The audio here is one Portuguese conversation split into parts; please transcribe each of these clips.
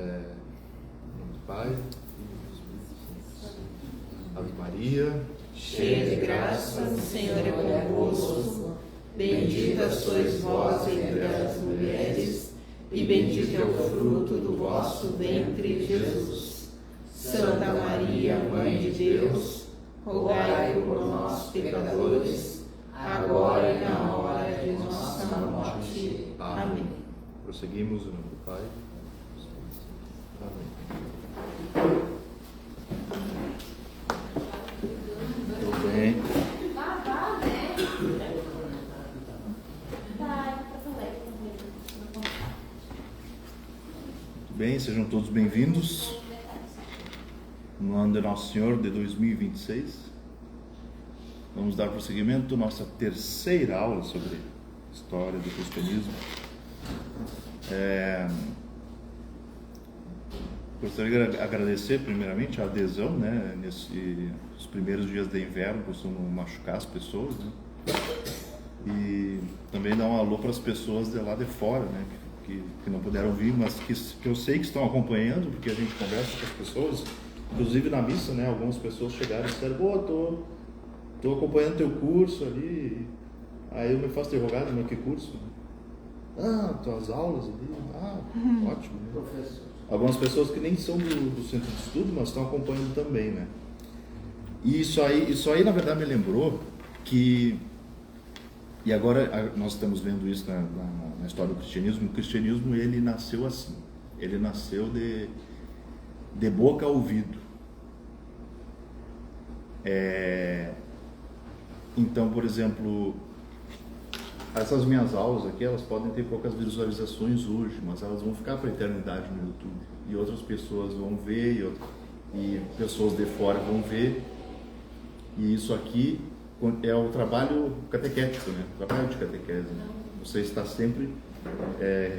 Em nome do Pai, Filho e do Espírito Santo. Ave Maria, cheia de graça, o Senhor é convosco. Bendita sois vós entre as mulheres, e bendito é o fruto do vosso ventre, Jesus. Santa Maria, Mãe de Deus, rogai por nós, pecadores, agora e na hora de nossa morte. Amém. Prosseguimos em nome do Pai. Amém. Tudo bem. Muito bem, sejam todos bem-vindos no ano de Nosso Senhor de 2026. Vamos dar prosseguimento à nossa terceira aula sobre história do cristianismo. Gostaria de agradecer primeiramente a adesão, né, nesses primeiros dias de inverno costumam machucar as pessoas, né, e também dar um alô para as pessoas de lá de fora, né, que não puderam vir, mas que eu sei que estão acompanhando, porque a gente conversa com as pessoas, inclusive na missa, né, algumas pessoas chegaram e disseram: tô acompanhando teu curso ali. Aí eu me faço interrogado: mas que curso? Tuas aulas ali, ótimo, né? Professor. Algumas pessoas que nem são do centro de estudo, mas estão acompanhando também, né? E isso aí na verdade me lembrou que, e agora nós estamos vendo isso na história do cristianismo. O cristianismo, ele nasceu assim, ele nasceu de boca a ouvido. Então, por exemplo, essas minhas aulas aqui, elas podem ter poucas visualizações hoje, mas elas vão ficar para a eternidade no YouTube. E outras pessoas vão ver, e pessoas de fora vão ver. E isso aqui é o trabalho catequético, né? O trabalho de catequese. Né? Você está sempre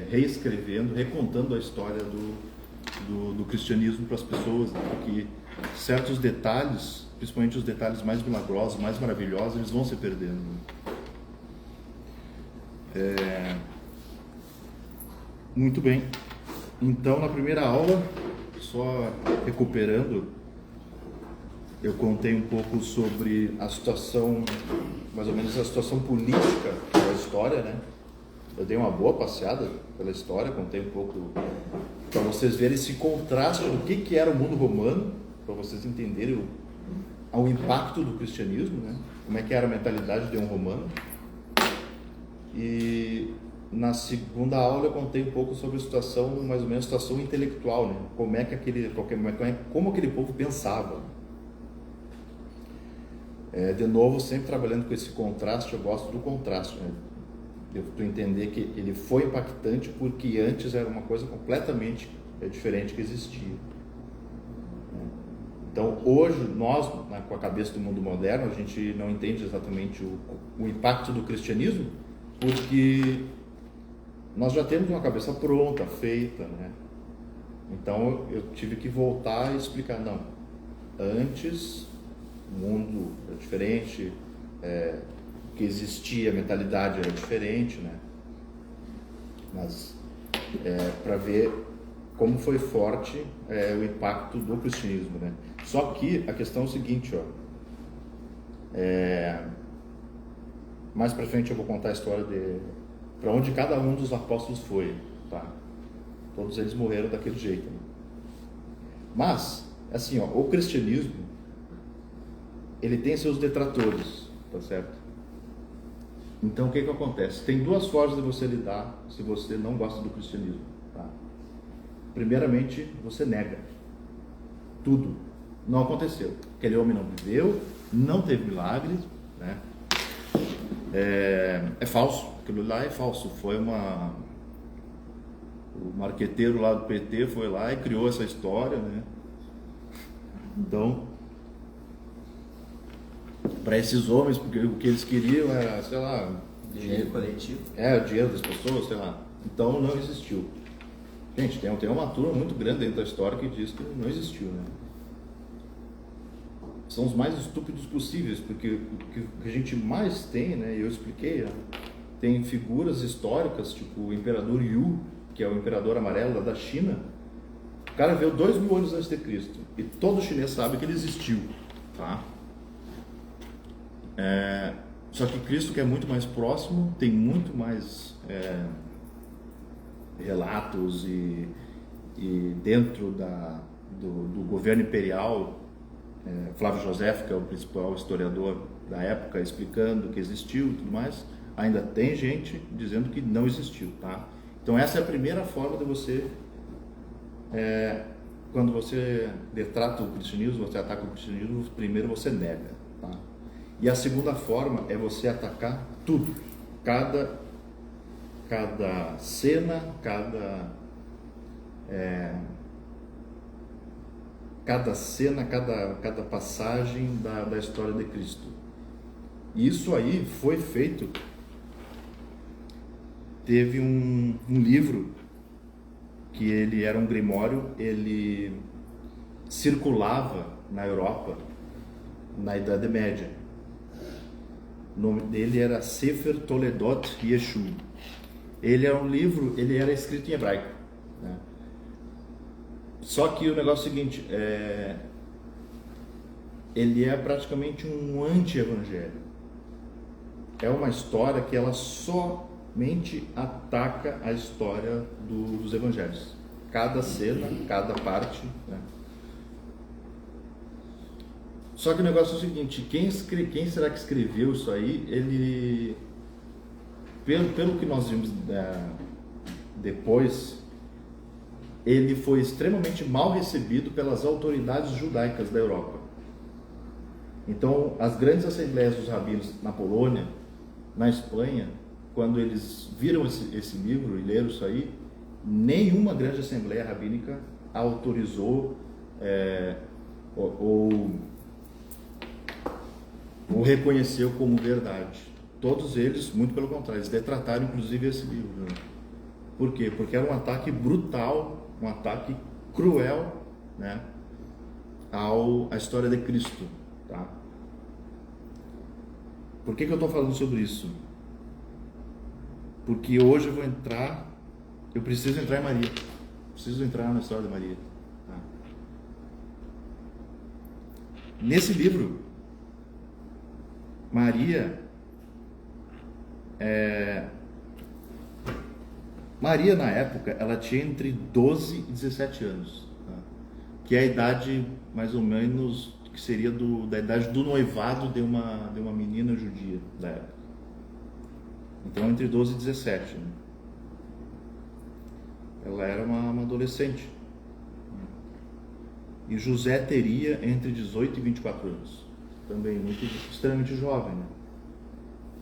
reescrevendo, recontando a história do cristianismo para as pessoas, né? Porque certos detalhes, principalmente os detalhes mais milagrosos, mais maravilhosos, eles vão se perdendo. Né? Muito bem. Então, na primeira aula, só recuperando, eu contei um pouco sobre a situação, mais ou menos a situação política da história, né? Eu dei uma boa passeada pela história, contei um pouco para vocês verem esse contraste do que era o mundo romano, para vocês entenderem o impacto do cristianismo, né? Como é que era a mentalidade de um romano. E na segunda aula eu contei um pouco sobre a situação, mais ou menos a situação intelectual, né? Como aquele povo pensava. De novo, sempre trabalhando com esse contraste. Eu gosto do contraste, né? De tu entender que ele foi impactante porque antes era uma coisa completamente diferente que existia. Então, hoje, nós, com a cabeça do mundo moderno, a gente não entende exatamente o impacto do cristianismo, porque nós já temos uma cabeça pronta, feita, né? Então eu tive que voltar e explicar: não, antes o mundo era diferente, o que existia, a mentalidade era diferente, né? Mas para ver como foi forte o impacto do cristianismo, né? Só que a questão é o seguinte, mais para frente eu vou contar a história de para onde cada um dos apóstolos foi, tá? Todos eles morreram daquele jeito, né? Mas, assim, o cristianismo, ele tem seus detratores, tá certo? Então, o que acontece? Tem duas formas de você lidar se você não gosta do cristianismo, tá? Primeiramente, você nega tudo. Não aconteceu. Aquele homem não viveu, não teve milagres, né? É falso, aquilo lá é falso. Foi o marqueteiro lá do PT foi lá e criou essa história, né? Então, para esses homens, porque o que eles queriam era, sei lá, dinheiro coletivo. O dinheiro das pessoas, sei lá. Então não existiu. Gente, tem uma turma muito grande dentro da história que diz que não existiu, né? São os mais estúpidos possíveis, porque o que a gente mais tem, né, eu expliquei, tem figuras históricas, tipo o imperador Yu, que é o imperador amarelo da China, cara veio 2000 anos antes de Cristo e todo chinês sabe que ele existiu, tá? Só que Cristo, que é muito mais próximo, tem muito mais relatos e dentro do governo imperial, Flávio Josefo, que é o principal historiador da época, explicando que existiu e tudo mais, ainda tem gente dizendo que não existiu, tá? Então essa é a primeira forma de você, quando você detrata o cristianismo, você ataca o cristianismo, primeiro você nega, tá? E a segunda forma é você atacar tudo, cada cena, cada passagem da história de Cristo. E isso aí foi feito. Teve um livro que ele era um grimório, ele circulava na Europa na Idade Média. O nome dele era Sefer Toledot Yeshu. Ele era um livro, ele era escrito em hebraico, né? Só que o negócio é o seguinte, ele é praticamente um anti-evangelho. É uma história que ela somente ataca a história dos evangelhos. Cada cena, cada parte, né? Só que o negócio é o seguinte, quem será que escreveu isso aí? Ele, pelo que nós vimos depois, ele foi extremamente mal recebido pelas autoridades judaicas da Europa. Então, as grandes assembleias dos rabinos na Polônia, na Espanha, quando eles viram esse livro e leram isso aí, nenhuma grande assembleia rabínica autorizou ou reconheceu como verdade. Todos eles, muito pelo contrário, eles detrataram inclusive esse livro. Por quê? Porque era um ataque brutal, um ataque cruel, né, à história de Cristo, tá? Por que eu estou falando sobre isso? Porque hoje eu preciso entrar em Maria, preciso entrar na história de Maria, tá? Nesse livro, Maria na época, ela tinha entre 12 e 17 anos, tá? Que é a idade mais ou menos que seria da idade do noivado de uma menina judia da época. Então entre 12 e 17, né? Ela era uma adolescente. E José teria entre 18 e 24 anos. Também extremamente jovem, né?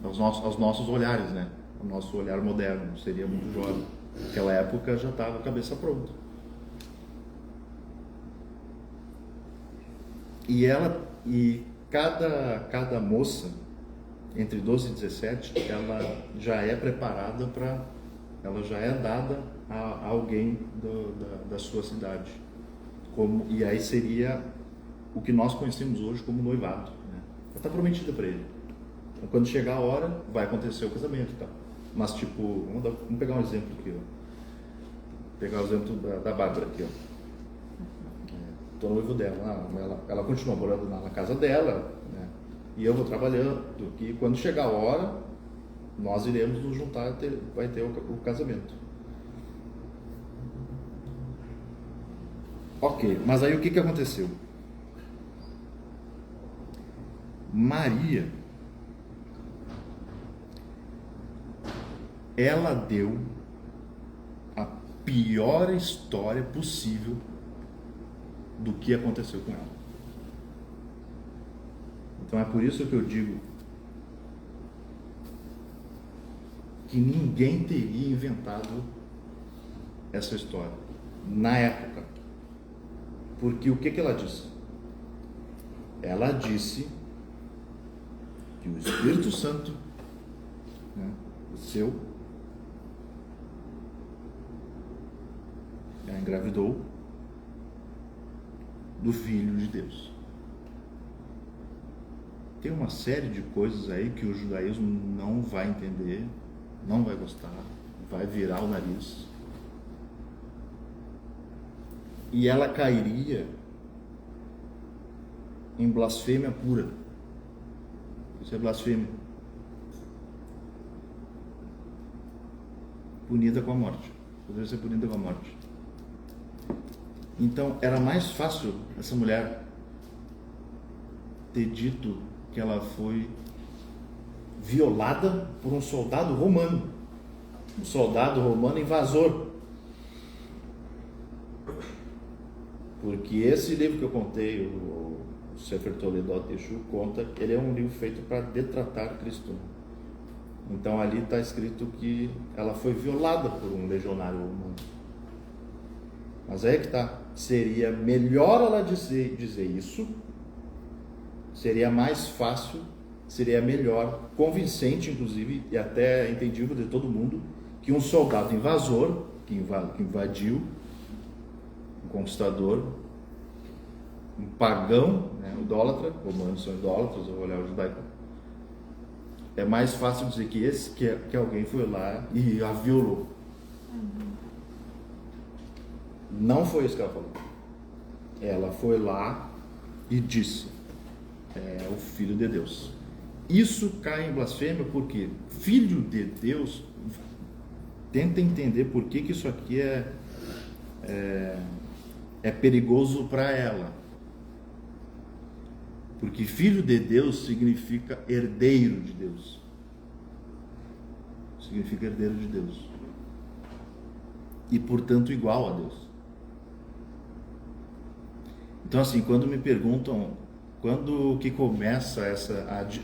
Aos nossos olhares, né? O nosso olhar moderno seria muito jovem. Naquela época já estava a cabeça pronta. E cada moça entre 12 e 17, ela já é preparada ela já é dada a alguém da sua cidade. E aí seria o que nós conhecemos hoje como noivado, né? Ela está prometida para ele. Então, quando chegar a hora, vai acontecer o casamento, tá? Mas tipo, vamos pegar um exemplo aqui, ó. Pegar o exemplo da Bárbara aqui, ó. Tô noivo dela, ela continua morando na casa dela, né? E eu vou trabalhando, que quando chegar a hora, nós iremos nos juntar, vai ter o casamento. Ok, mas aí o que aconteceu? Maria, ela deu a pior história possível do que aconteceu com ela. Então é por isso que eu digo que ninguém teria inventado essa história na época. Porque o que ela disse? Ela disse que o Espírito Santo, né, ela engravidou do Filho de Deus. Tem uma série de coisas aí que o judaísmo não vai entender, não vai gostar, vai virar o nariz. e ela cairia em blasfêmia pura. Isso é blasfêmia. Punida com a morte. Poderia ser punida com a morte. Então, era mais fácil essa mulher ter dito que ela foi violada por um soldado romano. Um soldado romano invasor. Porque esse livro que eu contei, o Sefer Toledot Yeshu, conta, ele é um livro feito para detratar Cristo. Então ali está escrito que ela foi violada por um legionário romano. Mas aí que está. Seria melhor ela dizer isso, seria mais fácil, seria melhor, convincente inclusive, e até entendível de todo mundo, que um soldado invasor, que invadiu, um conquistador, um pagão, né, idólatra, romanos são idólatras, eu vou olhar o judaico, é mais fácil dizer que alguém foi lá e a violou. Não foi isso que ela falou. Ela foi lá e disse: é o Filho de Deus. Isso cai em blasfêmia porque Filho de Deus, tenta entender por que isso aqui é perigoso para ela. Porque Filho de Deus significa herdeiro de Deus. Significa herdeiro de Deus. E portanto igual a Deus. Então, assim, quando me perguntam quando que começa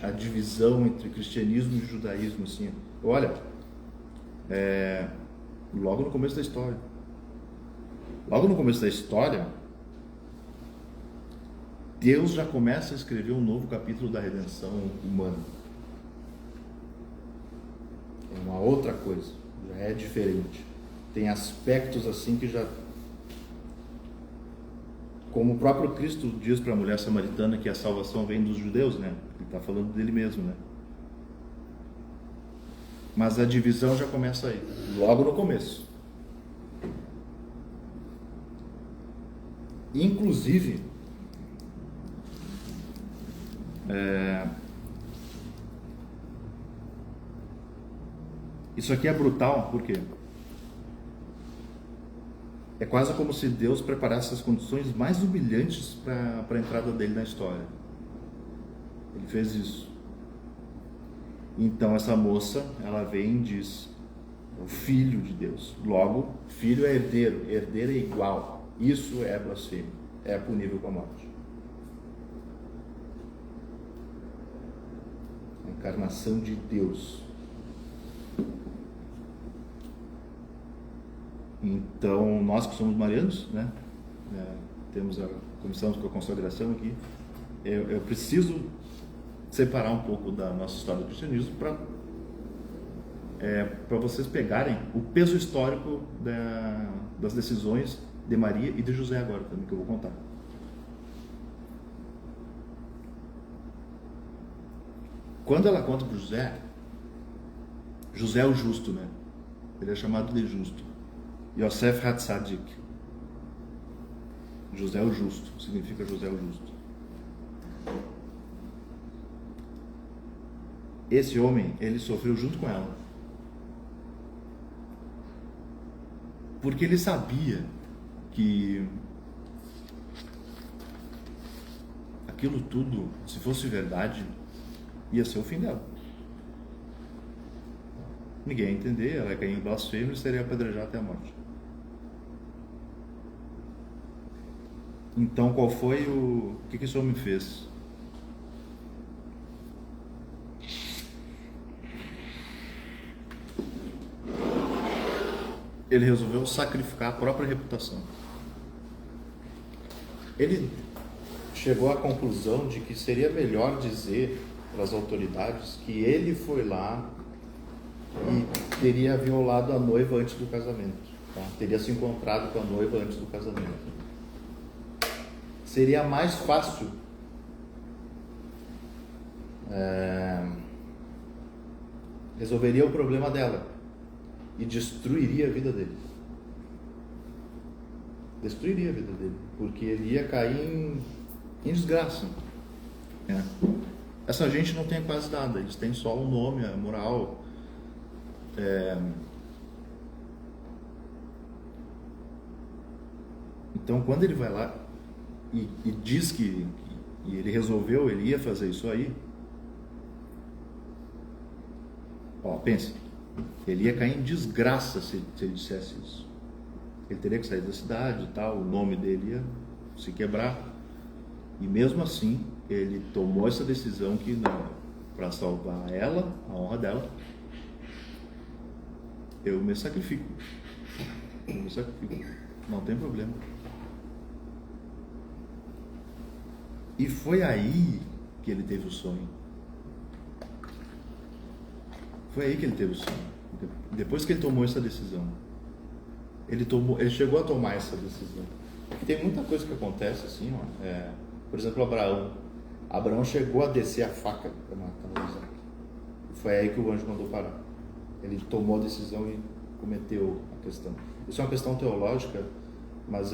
a divisão entre cristianismo e judaísmo, assim, olha, logo no começo da história. Logo no começo da história, Deus já começa a escrever um novo capítulo da redenção humana. É uma outra coisa, já é diferente. Tem aspectos assim que já... Como o próprio Cristo diz para a mulher samaritana que a salvação vem dos judeus, né? Ele está falando dele mesmo, né? Mas a divisão já começa aí, logo no começo. Inclusive, isso aqui é brutal, por quê? É quase como se Deus preparasse as condições mais humilhantes para a entrada dele na história. Ele fez isso. Então essa moça, ela vem e diz: o Filho de Deus. Logo, filho é herdeiro, herdeiro é igual. Isso é blasfêmia, é punível com a morte. A encarnação de Deus. Então, nós que somos marianos, né, começamos com a consagração aqui, eu preciso separar um pouco da nossa história do cristianismo para vocês pegarem o peso histórico das decisões de Maria e de José agora também, que eu vou contar. Quando ela conta para José é o justo, né? Ele é chamado de justo. Yosef Hatzadik. José o justo, significa José o justo. Esse homem, ele sofreu junto com ela. Porque ele sabia que aquilo tudo, se fosse verdade, ia ser o fim dela. Ninguém ia entender, ela ia cair em blasfêmia e seria apedrejada até a morte. Então, qual foi o que esse homem fez? Ele resolveu sacrificar a própria reputação. Ele chegou à conclusão de que seria melhor dizer para as autoridades que ele foi lá e teria violado a noiva antes do casamento, tá? Teria se encontrado com a noiva antes do casamento. Seria mais fácil resolveria o problema dela e destruiria a vida dele. destruiria a vida dele, porque ele ia cair em desgraça. Né? Essa gente não tem quase nada, eles têm só o nome, a moral. Então, quando ele vai lá e diz que ele resolveu, ele ia fazer isso aí, pense, ele ia cair em desgraça se ele dissesse isso. Ele teria que sair da cidade e tal, o nome dele ia se quebrar. E mesmo assim, ele tomou essa decisão que para salvar ela, a honra dela, eu me sacrifico. Não tem problema. E foi aí que ele teve o sonho. Depois que ele tomou essa decisão. Ele chegou a tomar essa decisão. Porque tem muita coisa que acontece assim, por exemplo, Abraão chegou a descer a faca para matar Isaac. Foi aí que o anjo mandou parar. Ele tomou a decisão e cometeu a questão. Isso é uma questão teológica, mas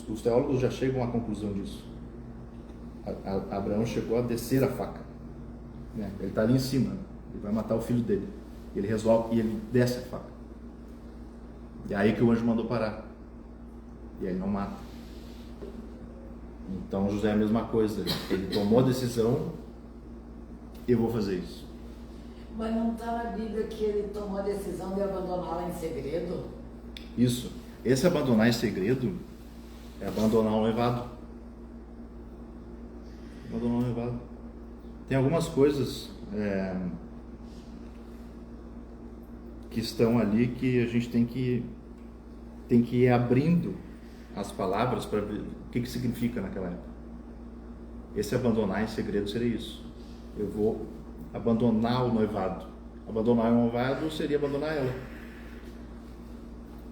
os teólogos já chegam à conclusão disso. Abraão chegou a descer a faca. Né? Ele está ali em cima, ele vai matar o filho dele. Ele resolve e ele desce a faca. E é aí que o anjo mandou parar. E aí ele não mata. Então José é a mesma coisa. Ele tomou a decisão, eu vou fazer isso. Mas não está na Bíblia que ele tomou a decisão de abandoná-la em segredo? Isso. Esse abandonar em segredo é abandonar o noivado. Abandonar o noivado. Tem algumas coisas que estão ali que a gente tem que ir abrindo as palavras para ver o que significa naquela época. Esse abandonar em segredo seria isso. Eu vou abandonar o noivado. Abandonar o noivado seria abandonar ela.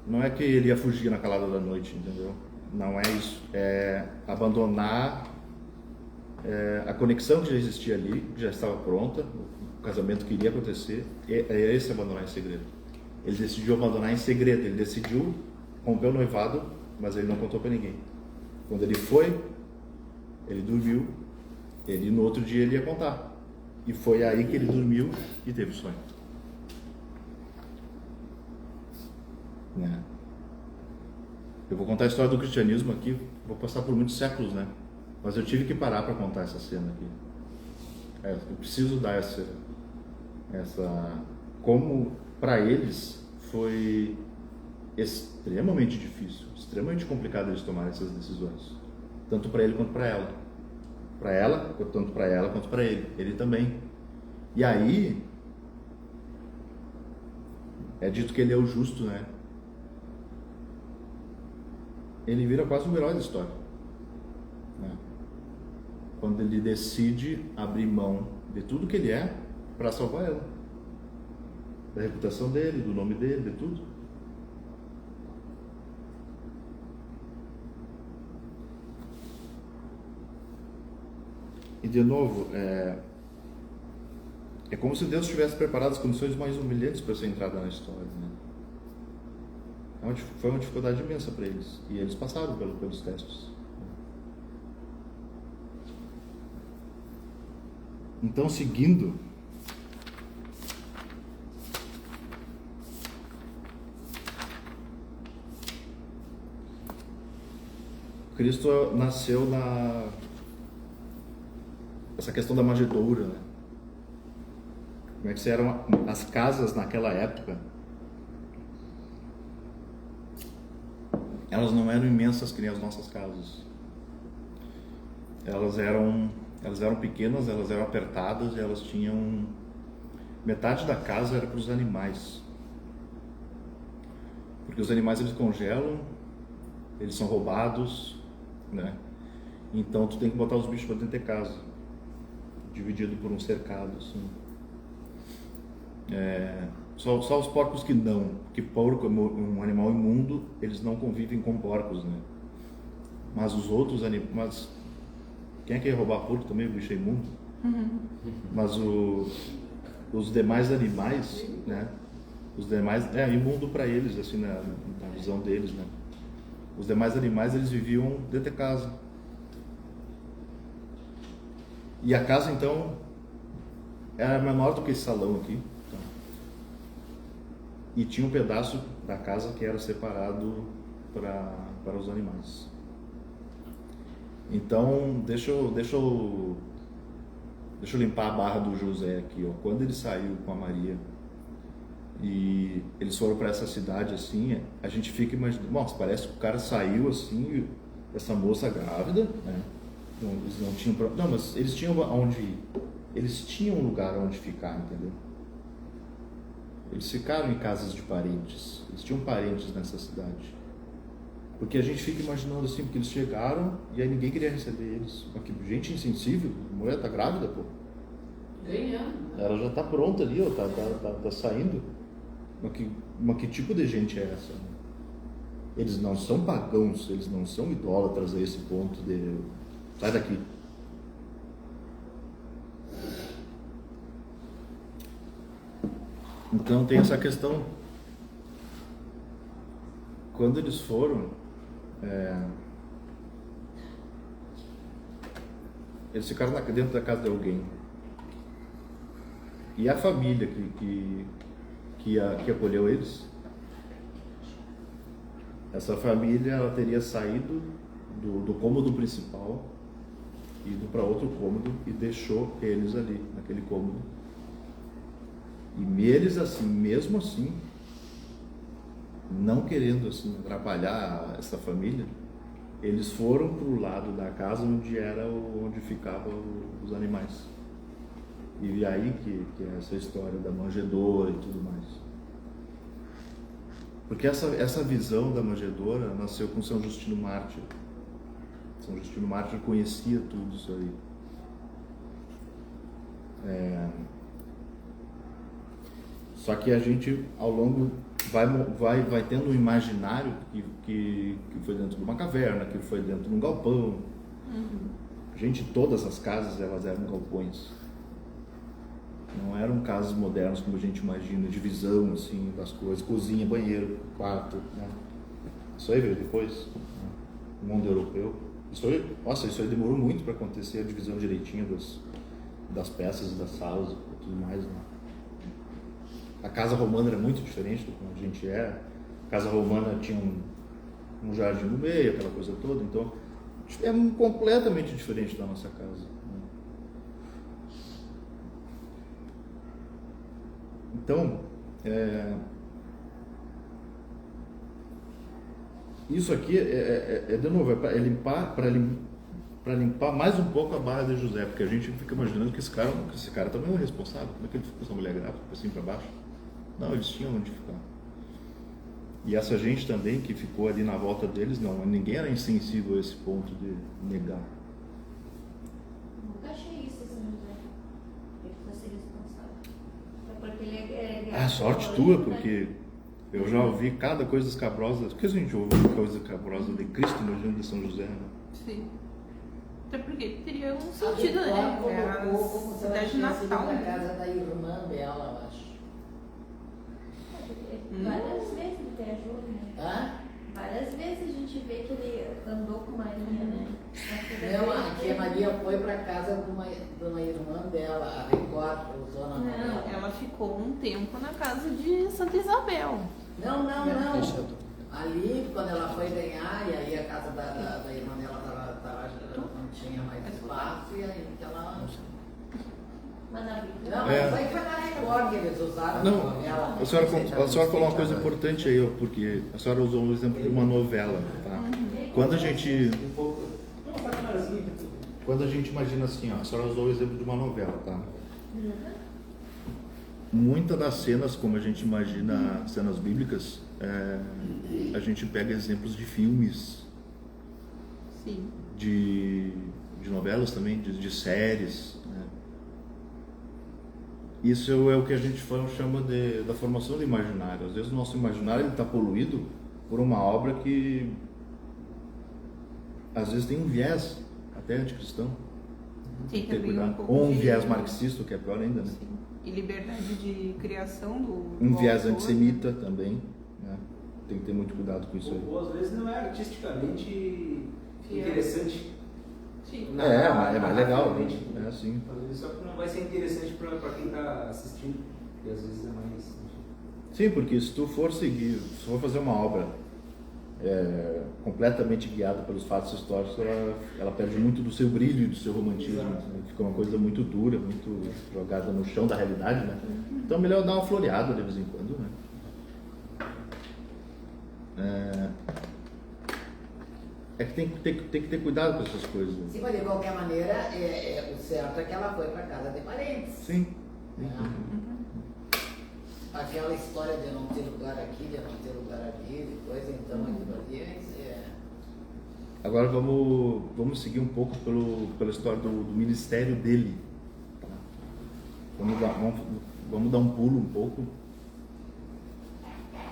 Não é que ele ia fugir na calada da noite, entendeu? Não é isso. É abandonar a conexão que já existia ali, que já estava pronta, o casamento que iria acontecer. É esse abandonar em segredo. Ele decidiu abandonar em segredo. Ele decidiu romper o noivado, mas ele não contou para ninguém. Quando ele foi, ele dormiu. No outro dia ele ia contar. E foi aí que ele dormiu e teve o sonho. Né? Eu vou contar a história do cristianismo aqui, vou passar por muitos séculos, né? Mas eu tive que parar para contar essa cena aqui. Eu preciso dar essa como para eles foi extremamente difícil, extremamente complicado eles tomarem essas decisões, tanto para ele quanto para ela. Tanto para ela quanto para ele também. E aí é dito que ele é o justo, né? Ele vira quase um herói da história, né? Quando ele decide abrir mão de tudo que ele é para salvar ela, da reputação dele, do nome dele, de tudo. E de novo, é como se Deus tivesse preparado as condições mais humilhantes para essa entrada na história, né? Foi uma dificuldade imensa para eles. E eles passaram pelos testes. Então, seguindo, Cristo nasceu essa questão da manjedoura, né? Como é que eram as casas naquela época? Elas não eram imensas que nem as nossas casas. Elas eram pequenas, elas eram apertadas e elas tinham... Metade da casa era para os animais. Porque os animais eles congelam, eles são roubados, né? Então tu tem que botar os bichos para dentro de casa, dividido por um cercado, assim. Só os porcos que não, porque porco é um animal imundo, eles não convivem com porcos, né? Mas os outros animais, quem é que ia roubar porco também? O bicho é imundo. Mas os demais animais, né? Os demais, imundo para eles, assim, na visão deles, né? Os demais animais, eles viviam dentro de casa. E a casa, então, era menor do que esse salão aqui. Então. E tinha um pedaço da casa que era separado para os animais. Então, deixa eu limpar a barra do José aqui, ó. Quando ele saiu com a Maria e eles foram para essa cidade assim, a gente fica imaginando, nossa, parece que o cara saiu assim, essa moça grávida, né? Não, eles não tinham, não, mas eles tinham onde ir. Eles tinham um lugar onde ficar, entendeu? Eles ficaram em casas de parentes. Eles tinham parentes nessa cidade. Porque a gente fica imaginando assim, porque eles chegaram e aí ninguém queria receber eles. Mas que gente insensível, a mulher tá grávida, pô. Ganhando. Ela já tá pronta ali, ó, tá saindo. Mas que tipo de gente é essa? Eles não são pagãos, eles não são idólatras a esse ponto de... Sai daqui. Então tem essa questão. Quando eles foram, eles ficaram dentro da casa de alguém. E a família que acolheu eles, essa família, ela teria saído do cômodo principal, ido para outro cômodo e deixou eles ali, naquele cômodo. E eles, assim, mesmo assim, não querendo assim atrapalhar essa família, eles foram para o lado da casa onde ficavam os animais. E aí que é essa história da manjedoura e tudo mais. Porque essa visão da manjedoura nasceu com São Justino Mártir. São Justino Mártir conhecia tudo isso aí. Só que a gente, ao longo, vai tendo um imaginário que foi dentro de uma caverna, que foi dentro de um galpão. Gente, todas as casas, elas eram galpões. Não eram casas modernas como a gente imagina, divisão assim das coisas, cozinha, banheiro, quarto, né? Isso aí veio depois, né? O mundo europeu. Isso aí demorou muito para acontecer, a divisão direitinha das peças, das salas e tudo mais, né? A casa romana era muito diferente do que a gente é. A casa romana tinha um jardim no meio, aquela coisa toda, então é completamente diferente da nossa casa. Então, isso aqui de novo, para limpar mais um pouco a barra de José, porque a gente fica imaginando que esse cara também é o responsável. Como é que ele ficou essa mulher grávida, assim para baixo? Não, eles tinham onde ficar. E essa gente também que ficou ali na volta deles, não, ninguém era insensível a esse ponto de negar. Nunca achei isso, São José. Ele fosse responsável. Porque ele é Ah, sorte tua, porque eu já ouvi cada coisa escabrosa. Por que a gente ouve coisa escabrosa de Cristo, imagina, de São José, né? Sim. Até porque teria um sentido, né? É a cidade natal. Na casa da irmã dela, eu acho. Várias vezes ele viajou, né? Várias vezes a gente vê que ele andou com Maria, né? Não, aqui a Maria foi para casa de uma irmã dela, a Record, Zona Maria. Não, ela ficou um tempo na casa de Santa Isabel. Não. Ali, quando ela foi ganhar, e aí a casa da irmã dela não tinha mais espaço, e aí que ela... Maravilha. Não, mas aí foi na Record que eles usaram. Não, a senhora falou uma coisa importante aí, ó, porque a senhora usou um exemplo de uma novela, tá? Quando a gente imagina assim, ó, a senhora usou o exemplo de uma novela, tá? Muitas das cenas, como a gente imagina cenas bíblicas, a gente pega exemplos de filmes, Sim. de novelas também, de séries, né? Isso é o que a gente chama da formação do imaginário. Às vezes o nosso imaginário está poluído por uma obra que às vezes tem um viés até anticristão. Tem Tem que também cuidar. um pouco Ou um de... viés marxista, que é pior ainda, né? Sim. E liberdade de criação do Um viés autor, antissemita também, né? Tem que ter muito cuidado com isso aí. Ou às vezes não é artisticamente interessante. Sim. É mais legal, né? realmente. É assim. Às vezes só que não vai ser interessante para quem está assistindo, porque às vezes é mais... Sim, porque se tu for seguir, se for fazer uma obra completamente guiada pelos fatos históricos, ela perde muito do seu brilho e do seu romantismo, né? Fica uma coisa muito dura, muito jogada no chão da realidade, né? Então é melhor dar uma floreada de vez em quando, né? É que tem que ter cuidado com essas coisas. Né? Sim, mas de qualquer maneira, o certo é que ela foi para casa de parentes. Sim. Aquela história de não ter lugar aqui, de não ter lugar ali, de coisa, então aquilo ali Agora vamos seguir um pouco pela história do ministério dele. Tá? Vamos dar um pulo um pouco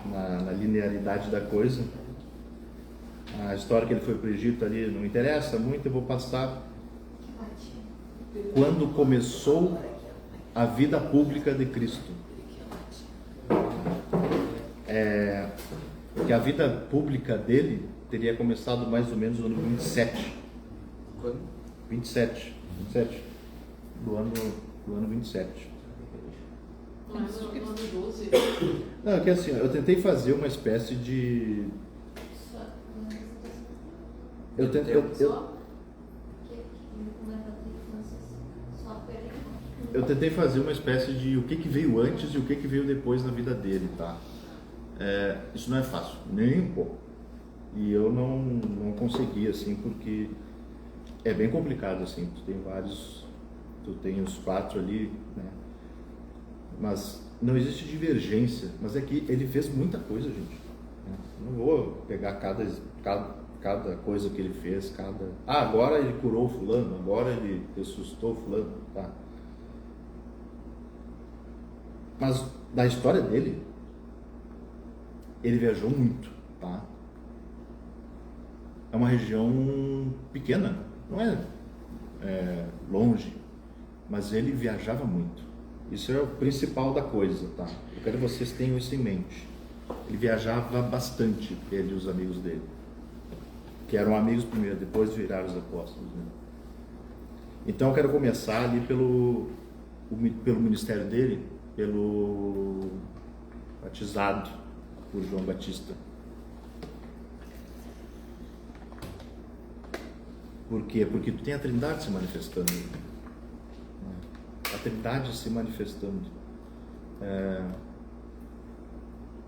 na linearidade da coisa. A história que ele foi para o Egito ali não me interessa muito, eu vou passar quando começou a vida pública de Cristo. Que a vida pública dele teria começado mais ou menos no ano 27. Quando? 27 do ano 27. Mas acho que no ano 12. Não, é que assim, eu tentei fazer uma espécie de... Eu tentei fazer uma espécie de o que veio antes e o que veio depois na vida dele, tá? Isso não é fácil, nem um pouco. E eu não consegui, assim, porque é bem complicado, assim. Tu tem os 4 ali, né? Mas não existe divergência. Mas é que ele fez muita coisa, gente. Né? Não vou pegar cada coisa que ele fez, agora ele curou fulano, agora ele ressuscitou fulano, tá? Mas da história dele, ele viajou muito, tá? É uma região pequena, não é longe, mas ele viajava muito. Isso é o principal da coisa, tá? Eu quero que vocês tenham isso em mente. Ele viajava bastante, ele e os amigos dele, que eram amigos primeiro, depois viraram os apóstolos, né? Então eu quero começar ali pelo ministério dele, pelo batizado por João Batista. Por quê? Porque tu tem a Trindade se manifestando. A Trindade se manifestando.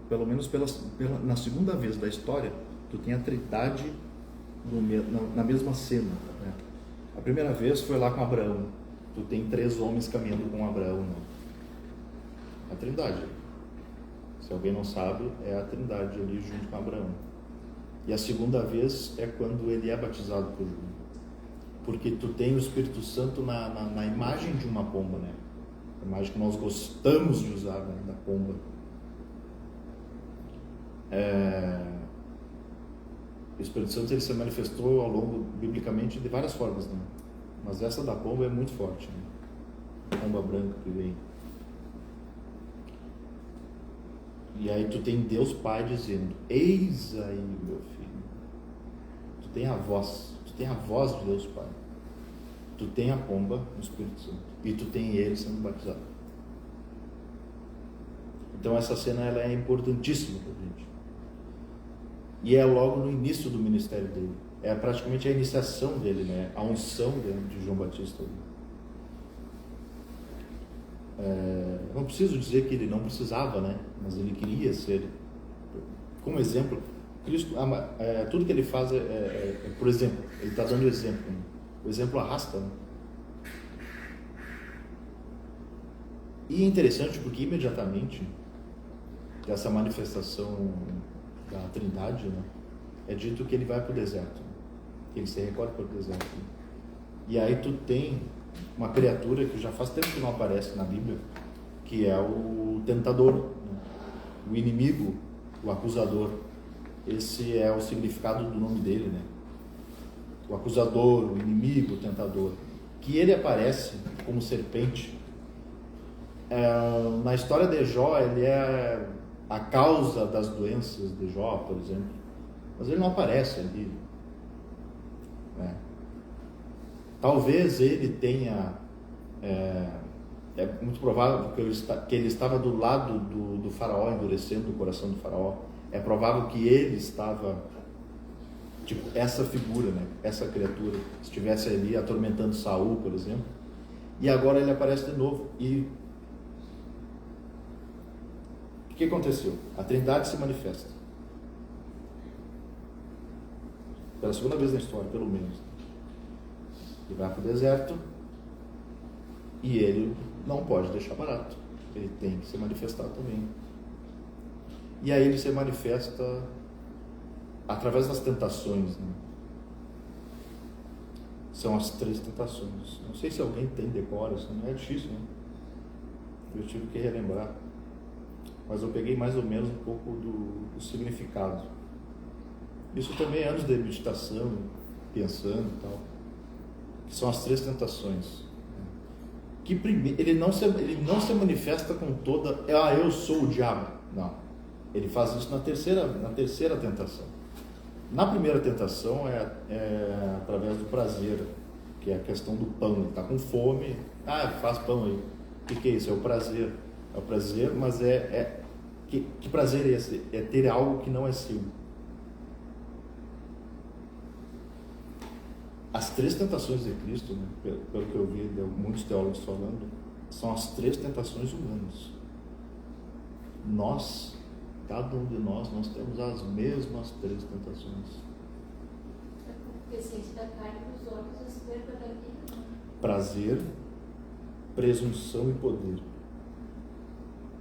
Pelo menos na segunda vez da história, tu tem a Trindade na mesma cena. Né? A primeira vez foi lá com Abraão. Tu tem 3 homens caminhando com Abraão. Né? A Trindade. Se alguém não sabe, é a Trindade ali junto com Abraão. E a segunda vez é quando ele é batizado por João. Porque tu tem o Espírito Santo na imagem de uma pomba, né? A imagem que nós gostamos de usar, né? Da pomba. O Espírito Santo ele se manifestou ao longo, biblicamente, de várias formas, né? Mas essa da pomba é muito forte, né? A pomba branca que vem. E aí tu tem Deus Pai dizendo: eis aí, meu filho. Tu tem a voz de Deus Pai. Tu tem a pomba no Espírito Santo. E tu tem ele sendo batizado. Então essa cena ela é importantíssima para a gente. E é logo no início do ministério dele. É praticamente a iniciação dele, né? A unção de João Batista. Não preciso dizer que ele não precisava, né? Mas ele queria ser. Como exemplo, Cristo, tudo que ele faz por exemplo, ele está dando exemplo. Né? O exemplo arrasta. Né? E é interessante porque imediatamente dessa manifestação da Trindade, né, é dito que ele vai para o deserto, né? Que ele se recolhe para o deserto. Né? E aí tu tem uma criatura que já faz tempo que não aparece na Bíblia, que é o tentador, né? O inimigo, o acusador. Esse é o significado do nome dele, né? O acusador, o inimigo, o tentador. Que ele aparece como serpente na história de Jó, ele é a causa das doenças de Jó, por exemplo, mas ele não aparece ali, né? Talvez ele tenha, é muito provável que ele estava do lado do faraó, endurecendo o coração do faraó. É provável que ele estava, tipo, essa figura, né? Essa criatura estivesse ali atormentando Saul, por exemplo, e agora ele aparece de novo. E o que aconteceu? A Trindade se manifesta pela segunda vez na história, pelo menos. Ele vai para o deserto e ele não pode deixar barato, ele tem que se manifestar também. E aí ele se manifesta através das tentações, né? São as 3 tentações. Não sei se alguém tem decora, isso não é difícil, né? Eu tive que relembrar, mas eu peguei mais ou menos um pouco do significado. Isso também é anos de meditação, pensando e tal, que são as 3 tentações. Que primeiro, ele não se manifesta com toda, eu sou o diabo. Não. Ele faz isso na terceira tentação. Na primeira tentação é através do prazer, que é a questão do pão. Ele está com fome, faz pão aí. O que é isso? É o prazer. É o prazer, mas que prazer é esse? É ter algo que não é seu. As 3 tentações de Cristo, né, pelo que eu vi de muitos teólogos falando, são as 3 tentações humanas. Cada um de nós temos as mesmas 3 tentações. A concupiscência da carne, dos olhos, a soberba da vida. Prazer, presunção e poder.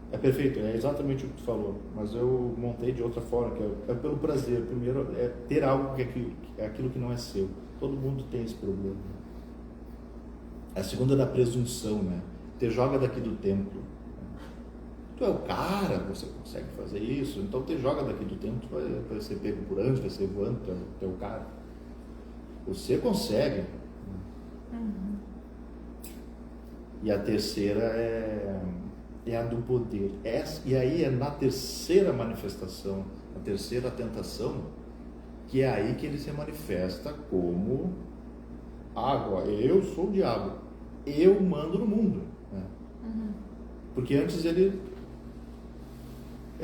É perfeito, é exatamente o que tu falou, mas eu montei de outra forma, que é pelo prazer. Primeiro é ter algo que é aquilo que não é seu. Todo mundo tem esse problema. A segunda é da presunção, né? Te joga daqui do templo. Tu é o cara, você consegue fazer isso, então te joga daqui do templo, tu vai ser pego por anjo, vai ser voando, tu é o cara. Você consegue. Uhum. E a terceira é a do poder. E aí é na terceira manifestação, na terceira tentação, que é aí que ele se manifesta como agora, eu sou o diabo, eu mando no mundo, né? Uhum. Porque antes ele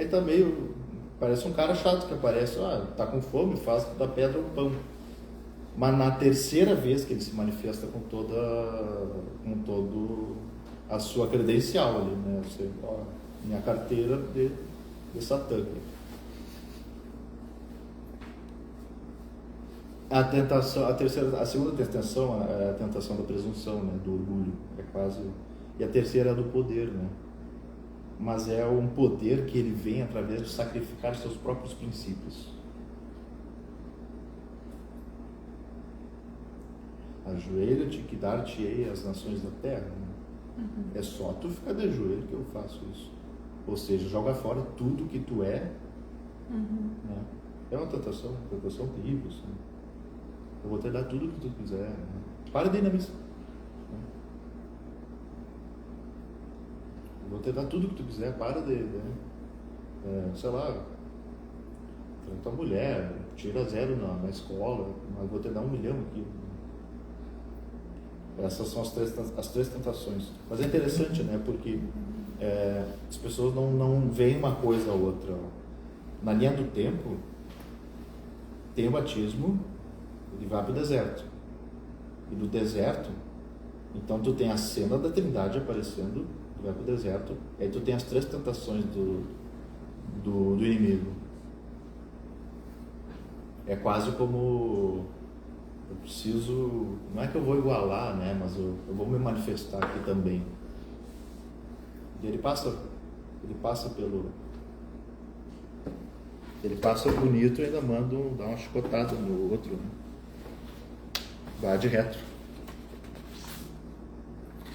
tá meio, parece um cara chato que aparece, tá com fome, faz da pedra o pão. Mas na terceira vez que ele se manifesta com todo a sua credencial ali, né? Minha carteira de Satã. A segunda tentação é a tentação da presunção, né? Do orgulho, é quase. E a terceira é a do poder, né? Mas é um poder que ele vem através de sacrificar seus próprios princípios. Ajoelha-te que dar-te-ei as nações da terra, né? Uhum. É só tu ficar de joelho que eu faço isso. Ou seja, joga fora tudo que tu é. Uhum. Né? É uma tentação terrível. Assim. Eu vou te dar tudo que tu quiser. Né? Para de ir na missa. Eu vou te dar tudo que tu quiser. Para de sei lá, trata a mulher, tira 0 na escola, mas vou te dar 1 milhão aqui. Essas são as três tentações. Mas é interessante, né? Porque as pessoas não veem uma coisa ou outra. Na linha do tempo, tem o batismo, ele vai para o deserto. E do deserto, então tu tem a cena da Trindade aparecendo, tu vai para o deserto, e aí tu tem as 3 tentações do inimigo. É quase como... Eu preciso, não é que eu vou igualar, né? Mas eu vou me manifestar aqui também. E ele passa bonito e ainda manda dar uma chicotada no outro, né? Vai de retro.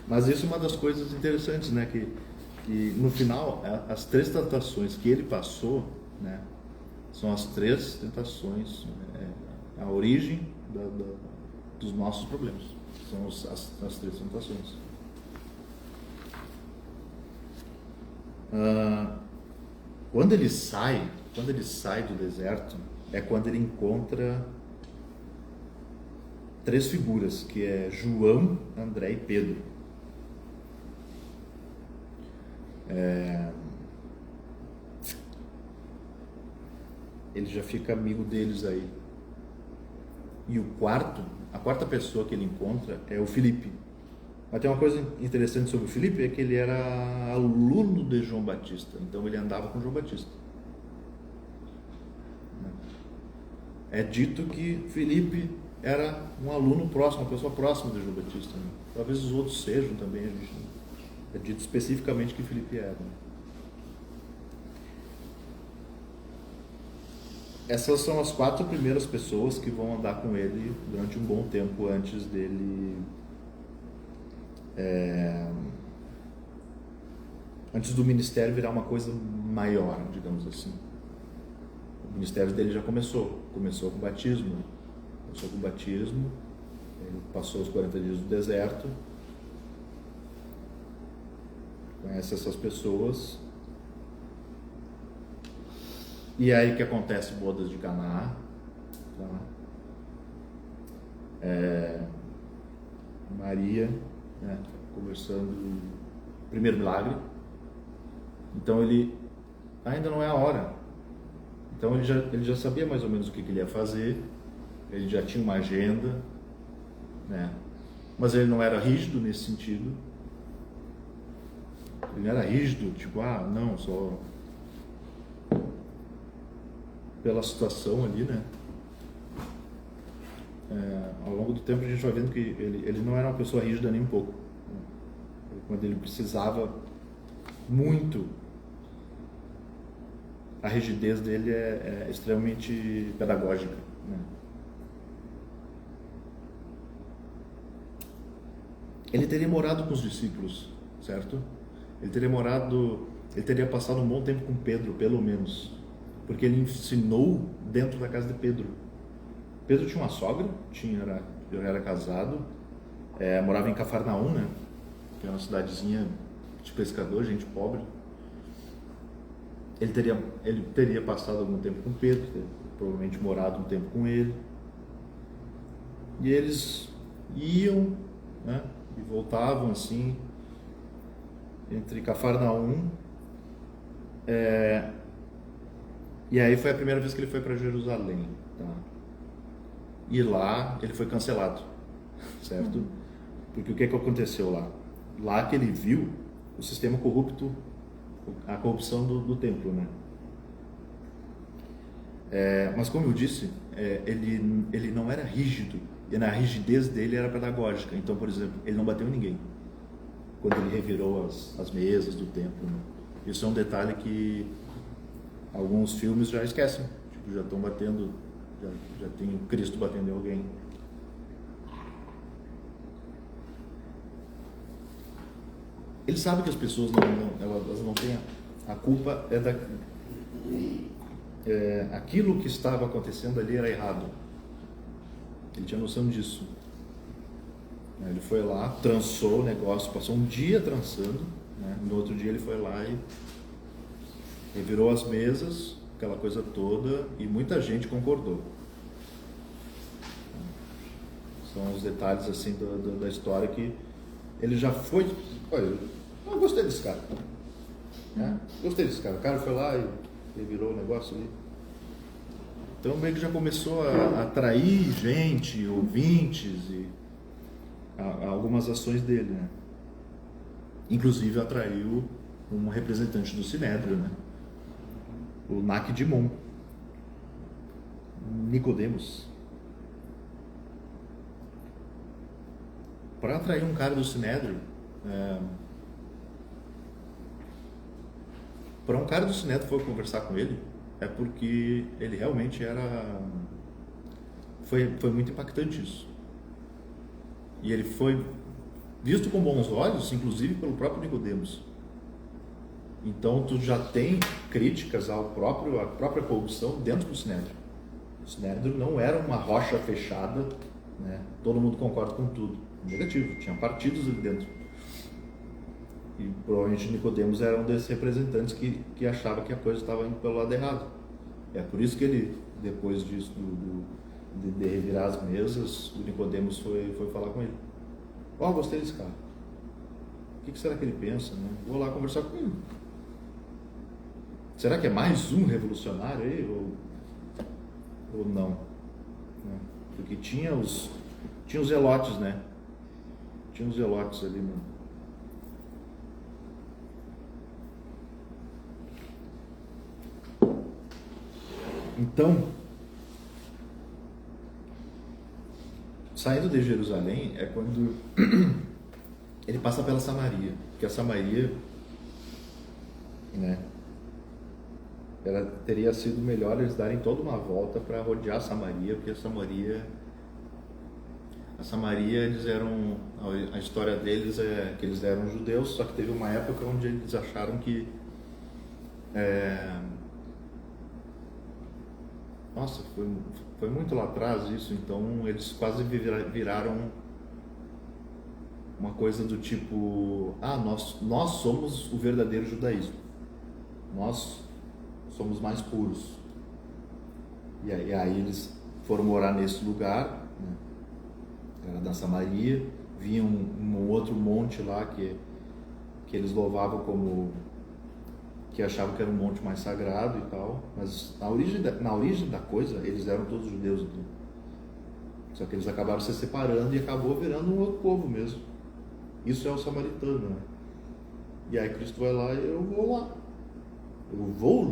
Mas isso é uma das coisas interessantes, né? Que no final, as 3 tentações que ele passou, né? São as 3 tentações, a origem dos nossos problemas. São as 3 tentações. Quando ele sai do deserto, é quando ele encontra 3 figuras, que é João, André e Pedro. Ele já fica amigo deles aí. E a quarta pessoa que ele encontra é o Filipe. Mas tem uma coisa interessante sobre o Filipe, é que ele era aluno de João Batista, então ele andava com João Batista. É dito que Filipe era um aluno próximo, uma pessoa próxima de João Batista. Né? Talvez os outros sejam também, é dito especificamente que Filipe era. Né? Essas são as 4 primeiras pessoas que vão andar com ele durante um bom tempo antes dele... antes do ministério virar uma coisa maior, digamos assim. O ministério dele já começou com o batismo. Ele passou os 40 dias do deserto, conhece essas pessoas, e aí que acontece bodas de Caná, tá? Maria, né, conversando, primeiro milagre. Então ele ainda não é a hora. Então ele já sabia mais ou menos o que ele ia fazer. Ele já tinha uma agenda, né? Mas ele não era rígido nesse sentido. Ele não era rígido, tipo, não, só pela situação ali, né? Ao longo do tempo a gente vai vendo que ele não era uma pessoa rígida nem um pouco. Quando ele precisava muito, a rigidez dele é extremamente pedagógica, né? Ele teria morado com os discípulos, certo? Ele teria passado um bom tempo com Pedro, pelo menos, porque ele ensinou dentro da casa de Pedro. Pedro tinha uma sogra, já era casado, morava em Cafarnaum, né? Que é uma cidadezinha de pescador, gente pobre. Ele teria passado algum tempo com Pedro, provavelmente morado um tempo com ele. E eles iam, né? E voltavam assim entre Cafarnaum, e aí foi a primeira vez que ele foi para Jerusalém, tá? E lá ele foi cancelado, certo? Porque o que aconteceu lá? Lá que ele viu o sistema corrupto, a corrupção do templo, né? Mas como eu disse, ele não era rígido, e na rigidez dele era pedagógica. Então, por exemplo, ele não bateu em ninguém quando ele revirou as mesas do templo, né? Isso é um detalhe que alguns filmes já esquecem, tipo, já estão batendo, já tem o Cristo batendo em alguém. Ele sabe que as pessoas elas não têm a culpa, aquilo que estava acontecendo ali era errado. Ele tinha noção disso. Ele foi lá, trançou o negócio, passou um dia trançando, né? No outro dia ele foi lá e revirou as mesas, aquela coisa toda, e muita gente concordou. São os detalhes assim da história que ele já foi. Olha, eu gostei desse cara, né? Gostei desse cara. O cara foi lá e revirou o negócio ali. Então meio que já começou a atrair gente, ouvintes e algumas ações dele, né? Inclusive atraiu um representante do Sinédrio, né? O Nakdimon, Nicodemos. Para atrair um cara do Sinédrio, para um cara do Sinédrio for conversar com ele, é porque ele realmente foi muito impactante isso. E ele foi visto com bons olhos, inclusive pelo próprio Nicodemos. Então tu já tem críticas à própria corrupção dentro do Sinédrio. O Sinédrio não era uma rocha fechada, né? Todo mundo concorda com tudo. Negativo, tinha partidos ali dentro. E provavelmente Nicodemos era um desses representantes que achava que a coisa estava indo pelo lado errado. É por isso que ele, depois disso, de revirar as mesas, o Nicodemos foi falar com ele. Gostei desse cara. O que será que ele pensa? Né? Vou lá conversar com ele. Será que é mais um revolucionário aí? Ou não? Né? Porque tinha os zelotes, né? Tinha os zelotes ali, né? Então, saindo de Jerusalém é quando ele passa pela Samaria, porque a Samaria, né, ela teria sido melhor eles darem toda uma volta para rodear a Samaria, porque a Samaria eles eram, a história deles é que eles eram judeus, só que teve uma época onde eles acharam que foi muito lá atrás isso, então eles quase viraram uma coisa do tipo, nós somos o verdadeiro judaísmo, nós somos mais puros. E aí eles foram morar nesse lugar, né? Era da Samaria, vinha um outro monte lá que eles louvavam como, que achavam que era um monte mais sagrado e tal, mas na origem da coisa eles eram todos judeus, então. Só que eles acabaram se separando e acabou virando um outro povo mesmo. Isso é o samaritano, né? E aí Cristo vai lá e eu vou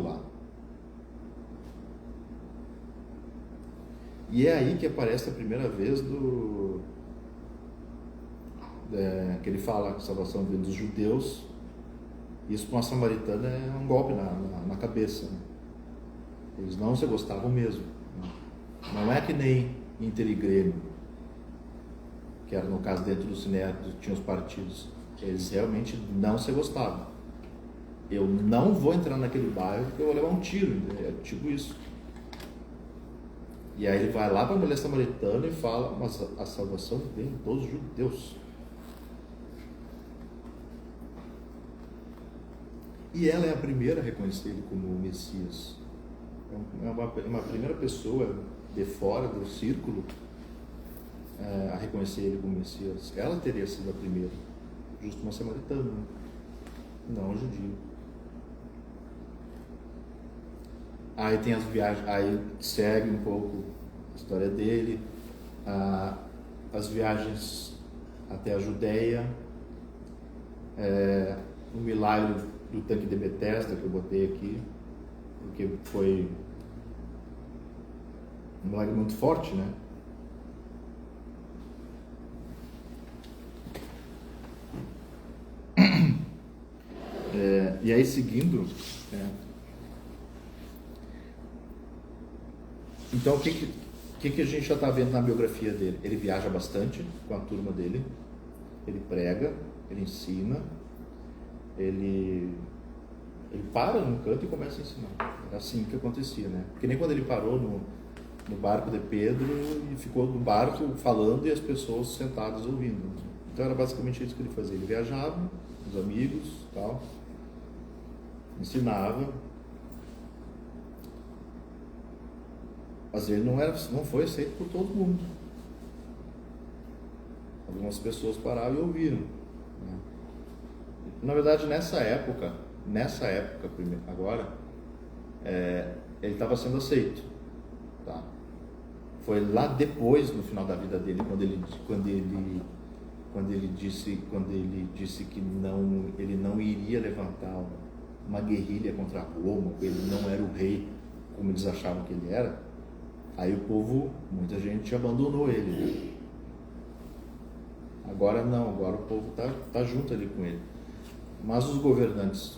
lá. E é aí que aparece a primeira vez que ele fala que a salvação vem dos judeus. Isso para uma samaritana é um golpe na cabeça, né? Eles não se gostavam mesmo, né? Não é que nem Inter e Grêmio, que era no caso dentro do Sinédrio, tinha os partidos. Eles realmente não se gostavam. Eu não vou entrar naquele bairro porque eu vou levar um tiro, é tipo isso. E aí ele vai lá para a mulher samaritana e fala, mas a salvação vem dos judeus. E ela é a primeira a reconhecer ele como o Messias. É uma primeira pessoa de fora do círculo a reconhecer ele como Messias. Ela teria sido a primeira, justo uma samaritana, não um judio. Aí tem as viagens, aí segue um pouco a história dele, as viagens até a Judéia, o milagre do tanque de Betesda que eu botei aqui, porque foi um milagre muito forte, né? E aí seguindo, então o que a gente já está vendo na biografia dele? Ele viaja bastante com a turma dele, ele prega, ele ensina, ele para num canto e começa a ensinar. Era assim que acontecia, né? Porque nem quando ele parou no barco de Pedro e ficou no barco falando e as pessoas sentadas ouvindo. Então era basicamente isso que ele fazia. Ele viajava com os amigos, tal, ensinava. Às vezes não foi aceito por todo mundo. Algumas pessoas paravam e ouviram, né? Na verdade, nessa época agora, ele estava sendo aceito, tá? Foi lá depois, no final da vida dele, quando ele disse que ele não iria levantar uma guerrilha contra Roma, que ele não era o rei como eles achavam que ele era. Aí o povo, muita gente abandonou ele, né? Agora não, agora o povo tá junto ali com ele. Mas os governantes,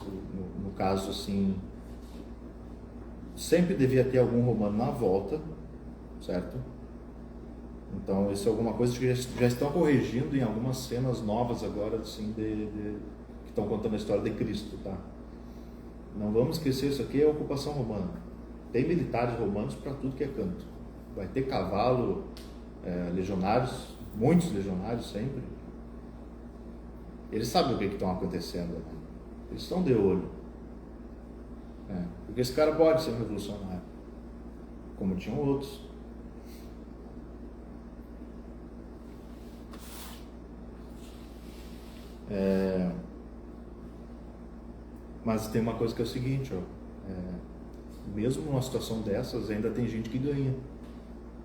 no caso assim, sempre devia ter algum romano na volta, certo? Então isso é alguma coisa que já estão corrigindo em algumas cenas novas agora, assim, que estão contando a história de Cristo, tá? Não vamos esquecer, isso aqui é a ocupação romana. Tem militares romanos para tudo que é canto. Vai ter cavalo, legionários, muitos legionários sempre. Eles sabem o que estão acontecendo, né? Eles estão de olho. Porque esse cara pode ser um revolucionário, como tinham outros. Mas tem uma coisa que é o seguinte, mesmo numa situação dessas, ainda tem gente que ganha.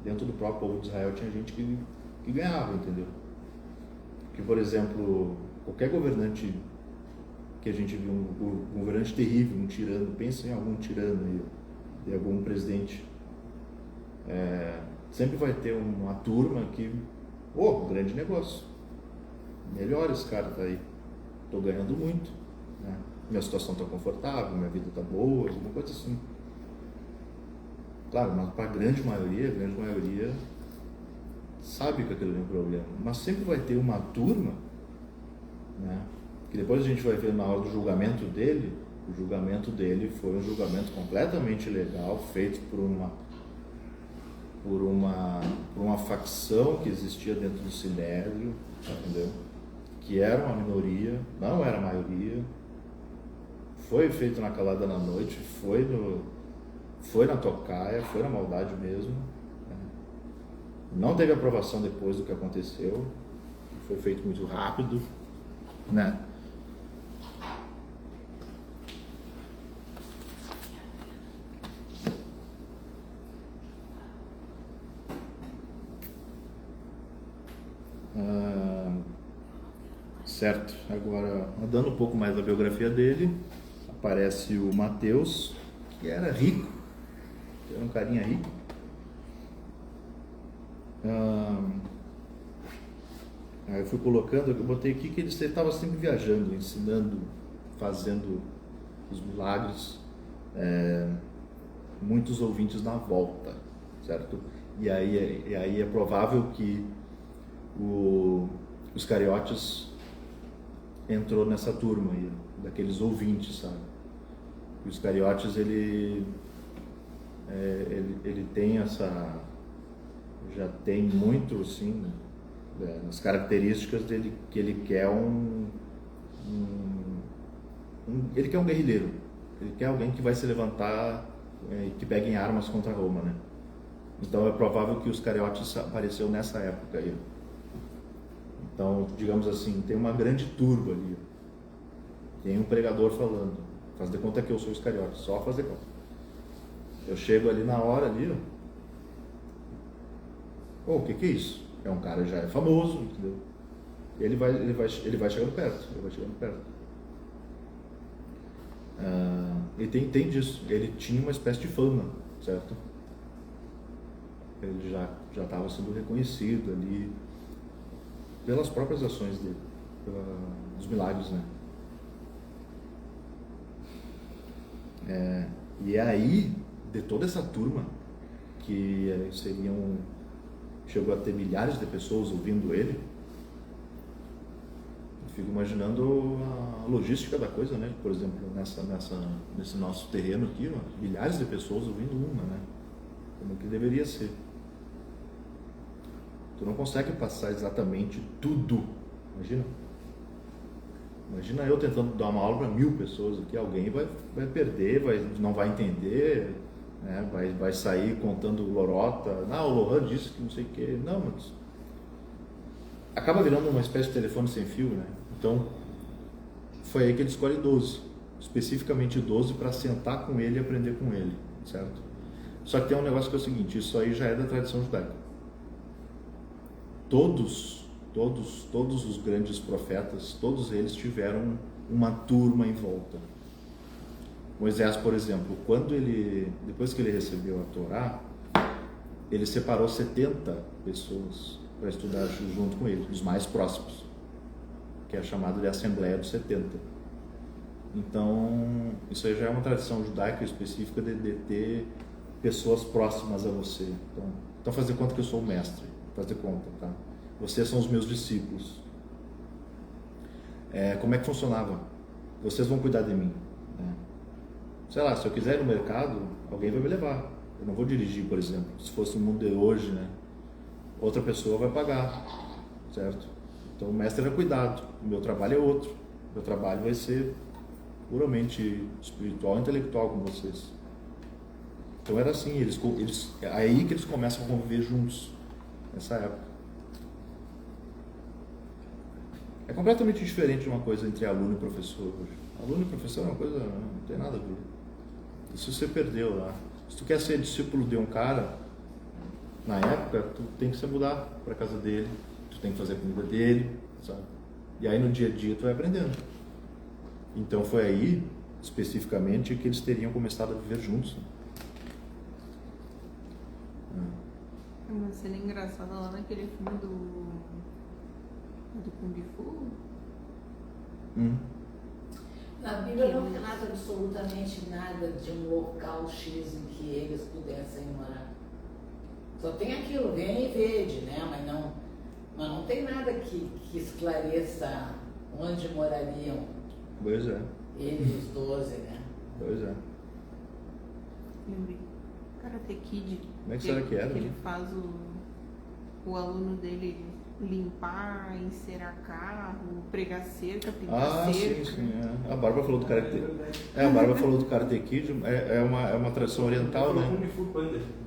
Dentro do próprio povo de Israel tinha gente que ganhava, entendeu? Que, por exemplo, qualquer governante que a gente viu, um governante terrível, um tirano, pensa em algum tirano aí, de algum presidente, sempre vai ter uma turma que, grande negócio, melhor esse cara tá aí, tô ganhando muito, né? Minha situação tá confortável, minha vida tá boa, alguma coisa assim. Claro, mas para a grande maioria sabe que aquilo é um problema, mas sempre vai ter uma turma, né? Que depois a gente vai ver na hora do julgamento dele. O julgamento dele foi um julgamento completamente legal, feito por uma facção que existia dentro do Sinédrio, entendeu? Que era uma minoria, não era a maioria. Foi feito na calada da noite, foi na tocaia, foi na maldade mesmo, né? Não teve aprovação depois do que aconteceu, foi feito muito rápido, né? Certo, agora andando um pouco mais da biografia dele, aparece o Mateus, que era rico, que era um carinha rico. Aí eu fui colocando, eu botei aqui que ele estava sempre viajando, ensinando, fazendo os milagres, muitos ouvintes na volta, certo? E aí é provável que os cariotes entrou nessa turma aí, daqueles ouvintes, sabe? E os cariotes, ele tem já tem muito, assim, nas características dele, que ele quer ele quer um guerrilheiro, ele quer alguém que vai se levantar e que pegue em armas contra Roma, né? Então é provável que os cariotes apareceu nessa época aí. Então, digamos assim, tem uma grande turba ali. Tem um pregador falando. Faz de conta que eu sou iscariote, só fazer conta. Eu chego ali na hora ali, o que é isso? É um cara que já é famoso, entendeu? E ele vai chegando perto, E tem disso. Ele tinha uma espécie de fama, certo? Ele já estava sendo reconhecido ali pelas próprias ações dele, dos milagres, né? E aí, de toda essa turma, que chegou a ter milhares de pessoas ouvindo ele, eu fico imaginando a logística da coisa, né? Por exemplo, nesse nosso terreno aqui, milhares de pessoas ouvindo uma, né? Como que deveria ser. Tu não consegue passar exatamente tudo, imagina eu tentando dar uma aula para 1000 pessoas aqui, alguém vai perder, não vai entender, né? vai sair contando lorota, o Lohan disse que não sei o que, não, mas acaba virando uma espécie de telefone sem fio, né? Então foi aí que ele escolhe 12, especificamente 12 para sentar com ele e aprender com ele, certo? Só que tem um negócio que é o seguinte, isso aí já é da tradição judaica. Todos os grandes profetas, todos eles tiveram uma turma em volta. Moisés, por exemplo, depois que ele recebeu a Torá, ele separou 70 pessoas para estudar junto com ele, os mais próximos, que é chamado de Assembleia dos 70. Então, isso aí já é uma tradição judaica específica de ter pessoas próximas a você. Então fazer conta que eu sou o mestre, fazer conta, tá? Vocês são os meus discípulos. Como é que funcionava? Vocês vão cuidar de mim, né? Sei lá, se eu quiser ir no mercado, alguém vai me levar. Eu não vou dirigir, por exemplo. Se fosse no mundo de hoje, né? Outra pessoa vai pagar, certo? Então o mestre era cuidado, o meu trabalho é outro. O meu trabalho vai ser puramente espiritual e intelectual com vocês. Então era assim, é aí que eles começam a conviver juntos, nessa época. É completamente diferente de uma coisa entre aluno e professor hoje. Aluno e professor é uma coisa, não tem nada a ver. Isso você perdeu lá. Se tu quer ser discípulo de um cara, na época, tu tem que se mudar para casa dele, tu tem que fazer a comida dele, sabe? E aí no dia a dia tu vai aprendendo. Então foi aí, especificamente, que eles teriam começado a viver juntos. Uma cena engraçada lá naquele filme do Kung Fu. Na Bíblia não relata absolutamente nada de um local X em que eles pudessem morar. Só tem aquilo, vem e vede, né? Mas não tem nada que esclareça onde morariam. Pois é. Eles os 12, né? Pois é. Lembrei. Karate Kid. Como é que será que era? Que ele faz o aluno dele limpar, encerar carro, pregar cerca, pintar cerca. Sim. É. A Bárbara falou do Karate. A Bárbara falou do Karate Kid. É uma tradição oriental, né?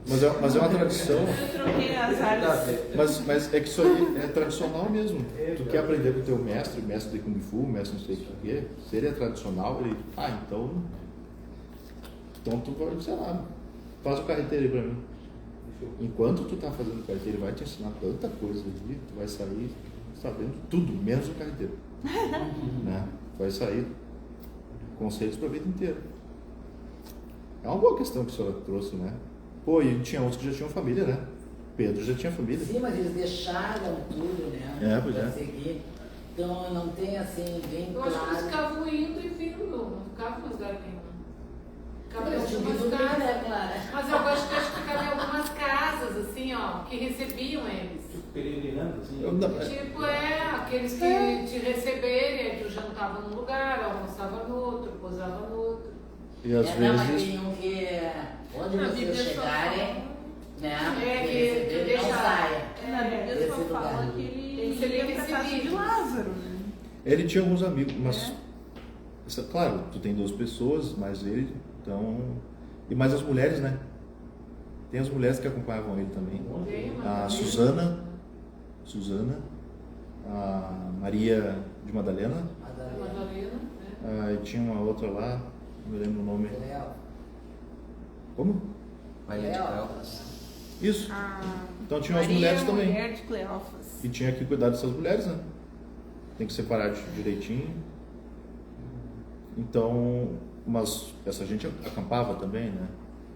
Mas é uma tradição. Eu troquei as áreas. Mas é que isso aí é tradicional mesmo. Tu quer aprender com o teu mestre de Kung Fu, mestre não sei o que, se ele é tradicional, ele. Então tu vai, sei lá, faz o carreteiro aí pra mim. Enquanto tu tá fazendo o carreteiro, ele vai te ensinar tanta coisa ali, tu vai sair sabendo tudo, menos o carreteiro. Né? Vai sair conceitos pra vida inteira. É uma boa questão que a senhora trouxe, né? Pô, e tinha outros que já tinham família, né? Pedro já tinha família. Sim, mas eles deixaram tudo, né? Pois pra é. seguir. Então não tem assim, bem Eu claro. acho que eles ficavam indo e vindo, não ficavam nos lugares nenhum. Ficavam em Eles tinham algumas que dormir, casas. né, Clara? Mas eu acho que ficavam em algumas casas, assim, ó, que recebiam eles. Peregrinando, assim. Tipo, aqueles que te receberem, aí tu jantava num lugar, almoçava no outro, posava no outro. E às Não, mas vezes. tinham que, onde Na vocês Bíblia só chegarem, né? É, que receber, tu deixa- não saia. Na Bíblia Desse só lugar. fala que Tem que ser ele ia pra casa recebido. de Lázaro, né? Ele tinha alguns amigos, mas. Claro, tu tem 2 pessoas, mas ele. Então. E mais as mulheres, né? Tem as mulheres que acompanhavam ele também. A Susana, a Maria de Madalena, Madalena, né? e tinha uma outra lá, não me lembro o nome. Léo. Como? Maria de Cleófas. Isso. A Então tinha as Maria, mulheres também. mulher de Cleófas. E tinha que cuidar dessas mulheres, né? Tem que separar direitinho. Então, mas essa gente acampava também, né?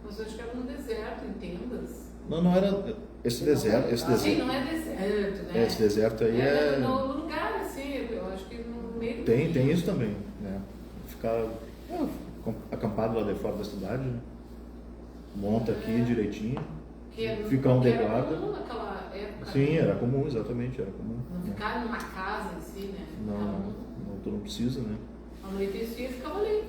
Mas eu acho que era no deserto, em tendas. Não era esse deserto. Sim, não é deserto, né? Esse deserto aí É é. no lugar, assim, eu acho que no meio. Tem isso também, né? Ficar acampado lá de fora da cidade, né? Monta aqui direitinho. Fica um que era degrado. comum naquela época. Sim, era comum, exatamente, era comum. Não né? ficar numa casa em si, né? Não, tu não precisa, né? Anoitecia e ficava ali.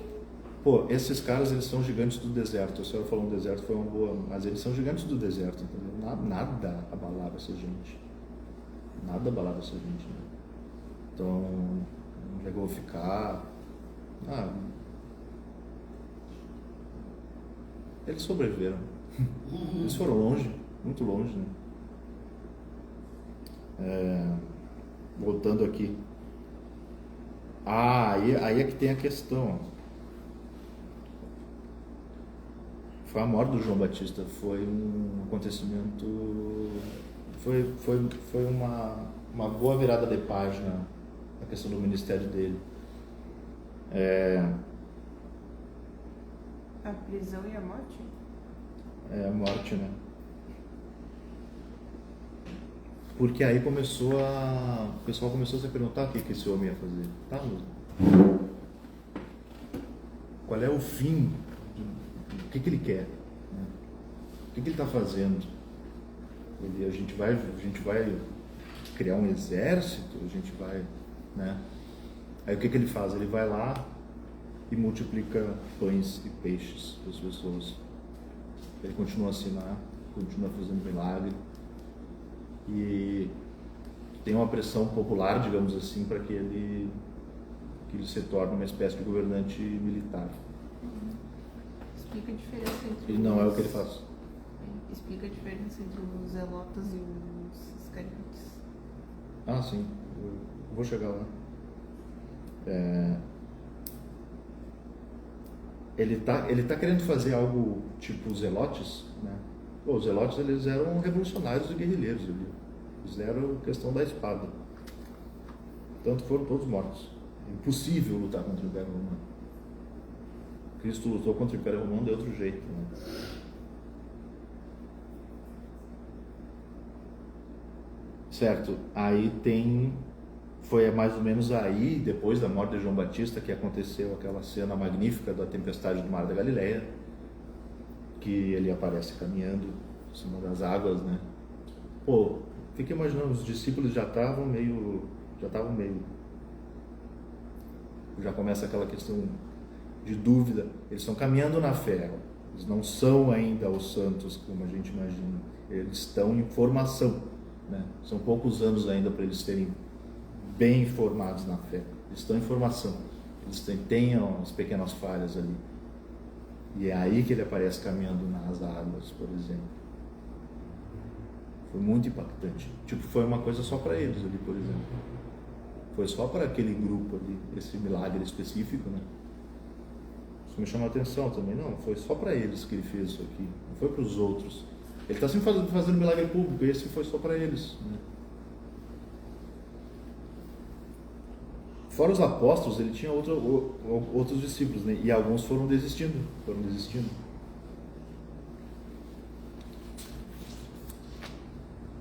Pô, esses caras, eles são gigantes do deserto. A senhora falou um deserto, foi uma boa, mas eles são gigantes do deserto, entendeu? Nada abalava essa gente. Nada abalava essa gente, né? Então, não chegou a ficar. Eles sobreviveram. Eles foram longe, muito longe, né? Voltando aqui. Aí é que tem a questão. Foi a morte do João Batista, foi um acontecimento, foi uma boa virada de página na questão do ministério dele. A prisão e a morte? A morte, né? Porque aí o pessoal começou a se perguntar o que esse homem ia fazer. Tá, qual é o fim? O que ele quer? Né? O que ele está fazendo? A gente vai criar um exército? A gente vai, né? Aí o que ele faz? Ele vai lá e multiplica pães e peixes para as pessoas. Ele continua a assinar, continua fazendo milagre. E tem uma pressão popular, digamos assim, para que ele se torne uma espécie de governante militar. Explica a diferença entre E não é o que ele faz. Explica a diferença entre os zelotas e os iscariotes. Ah, sim. Eu vou chegar lá. Ele tá querendo fazer algo tipo os zelotes, né? Pô, os zelotes, eles eram revolucionários e guerrilheiros ali. Eles eram questão da espada. Tanto foram todos mortos. É impossível lutar contra o Império Romano. Cristo lutou contra o Império Romano de outro jeito, né? Certo, aí foi mais ou menos aí, depois da morte de João Batista, que aconteceu aquela cena magnífica da tempestade do Mar da Galileia, que ele aparece caminhando em cima das águas, né? Pô, fica imaginando, os discípulos já começa aquela questão de dúvida, eles estão caminhando na fé, eles não são ainda os santos como a gente imagina, eles estão em formação, né? São poucos anos ainda para eles serem bem formados na fé, eles estão em formação, eles têm as pequenas falhas ali, e é aí que ele aparece caminhando nas águas, por exemplo. Foi muito impactante, tipo, foi uma coisa só para eles ali, por exemplo, foi só para aquele grupo ali, esse milagre específico, né? Isso me chamou a atenção também, não, foi só para eles que ele fez isso aqui, não foi para os outros. Ele está sempre fazendo milagre público, esse foi só para eles, né? Fora os apóstolos, ele tinha outros discípulos, né? E alguns foram desistindo.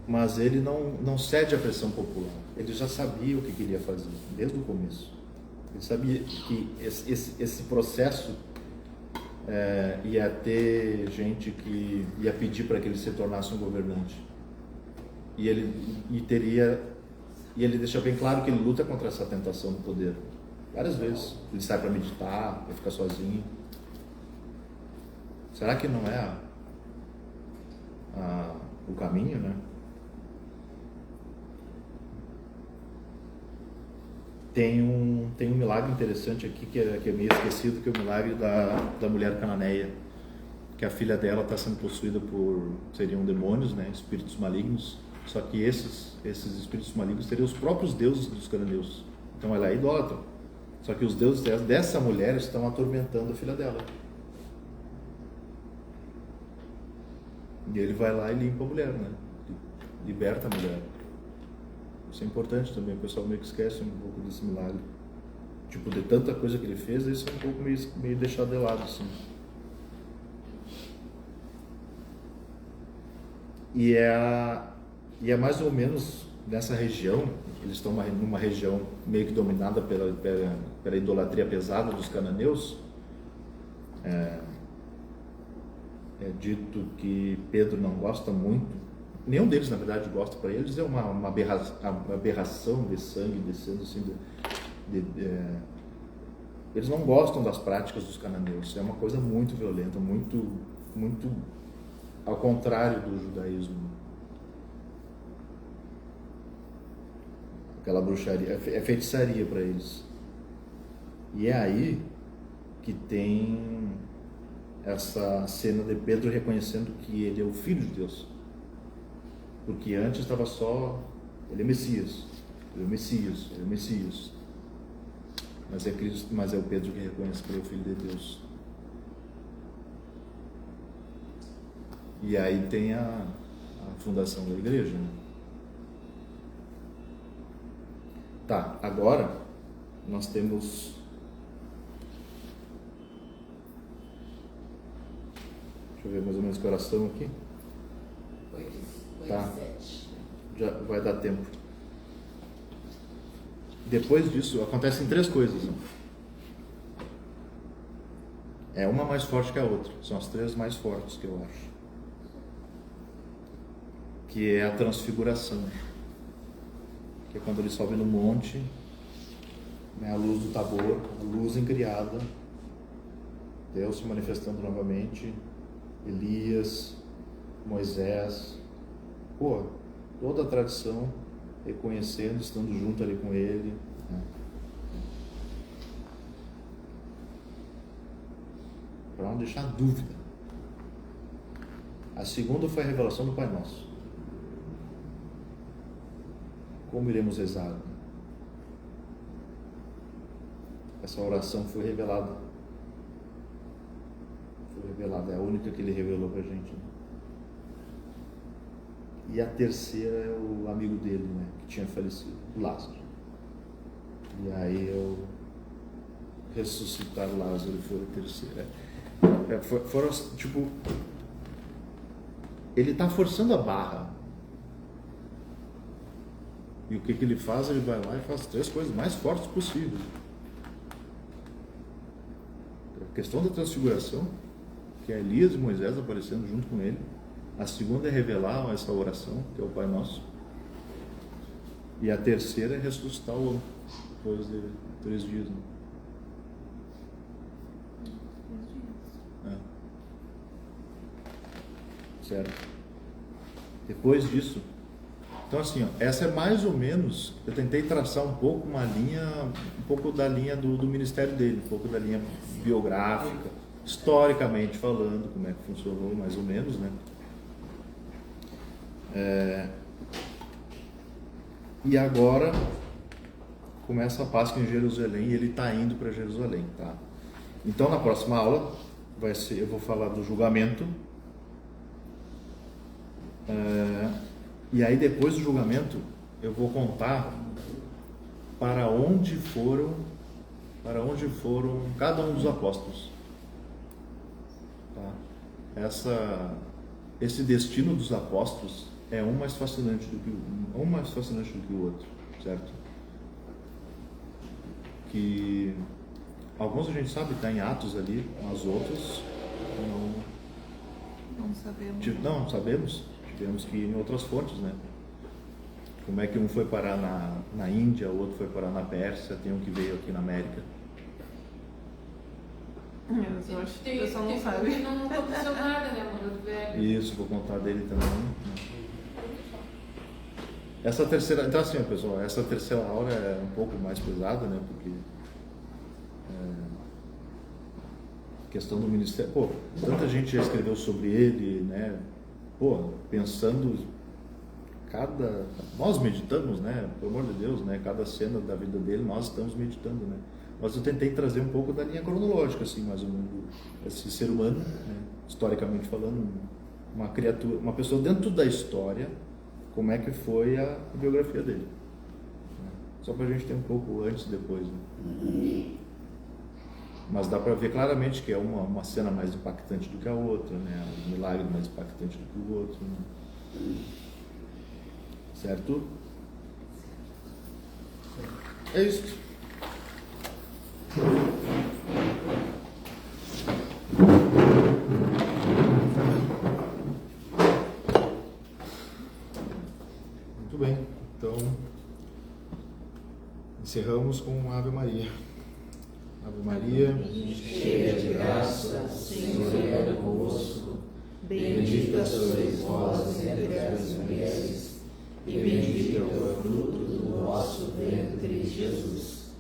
Mas ele não cede à pressão popular. Ele já sabia o que queria fazer, desde o começo. Ele sabia que esse processo ia ter gente que ia pedir para que ele se tornasse um governante. E ele deixa bem claro que ele luta contra essa tentação do poder. Várias vezes. Ele sai para meditar, para ficar sozinho. Será que não é o caminho, né? Tem um milagre interessante aqui que é meio esquecido, que é o milagre da mulher cananeia, que a filha dela está sendo possuída seriam demônios, né, espíritos malignos, só que esses espíritos malignos seriam os próprios deuses dos cananeus, então ela é idólatra, só que os deuses dessa mulher estão atormentando a filha dela, e ele vai lá e limpa a mulher, né, liberta a mulher. Isso é importante também, o pessoal meio que esquece um pouco desse milagre. Tipo, de tanta coisa que ele fez, isso é um pouco meio deixado de lado, assim. E é mais ou menos nessa região, eles estão numa região meio que dominada pela idolatria pesada dos cananeus. É dito que Pedro não gosta muito, nenhum deles na verdade gosta, para eles é uma aberração de sangue descendo assim, eles não gostam das práticas dos cananeus, é uma coisa muito violenta, muito, muito ao contrário do judaísmo, aquela bruxaria, é feitiçaria para eles, e é aí que tem essa cena de Pedro reconhecendo que ele é o Filho de Deus, porque antes estava só, ele é Messias, mas é Cristo, mas é o Pedro que reconhece que ele é o Filho de Deus. E aí tem a fundação da igreja, né? Tá, agora nós temos deixa eu ver mais ou menos que oração aqui. Tá, já vai dar tempo. Depois disso, acontecem 3 coisas. Né? É uma mais forte que a outra. São as 3 mais fortes que eu acho. Que é a transfiguração. Que é quando ele sobe no monte, né, a luz do Tabor, a luz incriada, Deus se manifestando novamente, Elias, Moisés, toda a tradição reconhecendo, estando junto ali com ele, né? Para não deixar dúvida. A segunda foi a revelação do Pai Nosso. Como iremos rezar? Essa oração foi revelada. Foi revelada, é a única que ele revelou para a gente. Né? E a terceira é o amigo dele, né, que tinha falecido, o Lázaro. E aí eu ressuscitar Lázaro foi a terceira. Foram, tipo, ele está forçando a barra. E o que ele faz? Ele vai lá e faz 3 coisas mais fortes possíveis. A questão da transfiguração, que é Elias e Moisés aparecendo junto com ele. A segunda é revelar essa oração, que é o Pai Nosso. E a terceira é ressuscitar o homem, depois de 3 dias. Né? Certo? Depois disso, então assim, ó, essa é mais ou menos, eu tentei traçar um pouco uma linha, um pouco da linha do ministério dele, um pouco da linha biográfica, historicamente falando, como é que funcionou mais ou menos, né? E agora começa a Páscoa em Jerusalém e ele está indo para Jerusalém, tá? Então na próxima aula eu vou falar do julgamento. E aí depois do julgamento eu vou contar para onde foram cada um dos apóstolos, tá? Esse destino dos apóstolos é um mais fascinante do que o outro, certo? Que alguns a gente sabe que está em Atos ali, mas outros não sabemos. Tivemos que ir em outras fontes, né? Como é que um foi parar na Índia, o outro foi parar na Pérsia, tem um que veio aqui na América. Eu acho que o pessoal não sabe. Não aconteceu nada, né, Muro Velho? Isso, vou contar dele também. Essa terceira, então assim, pessoal, essa terceira aula é um pouco mais pesada, né? Porque questão do ministério, pô, tanta gente já escreveu sobre ele, né? Pô, pensando nós meditamos, né? Pelo amor de Deus, né? Cada cena da vida dele nós estamos meditando, né? Mas eu tentei trazer um pouco da linha cronológica, assim, mais ou menos, esse ser humano, né? Historicamente falando, uma criatura, uma pessoa dentro da história, como é que foi a biografia dele, né? Só para a gente ter um pouco antes e depois, né? Mas dá para ver claramente que é uma cena mais impactante do que a outra, né? Um milagre mais impactante do que o outro, né? Certo? É isso. Muito bem. Então, encerramos com Ave Maria. Ave Maria, cheia de graça, o Senhor é convosco. Bendita sois vós entre as mulheres, e bendito é o fruto do vosso ventre, Jesus.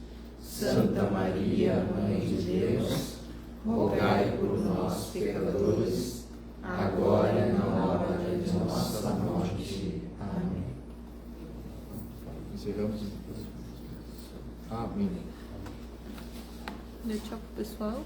Santa Maria, Mãe de Deus, rogai por nós, pecadores, agora e na hora de nossa morte. Amém. Encerramos. Amém. Tchau pro pessoal.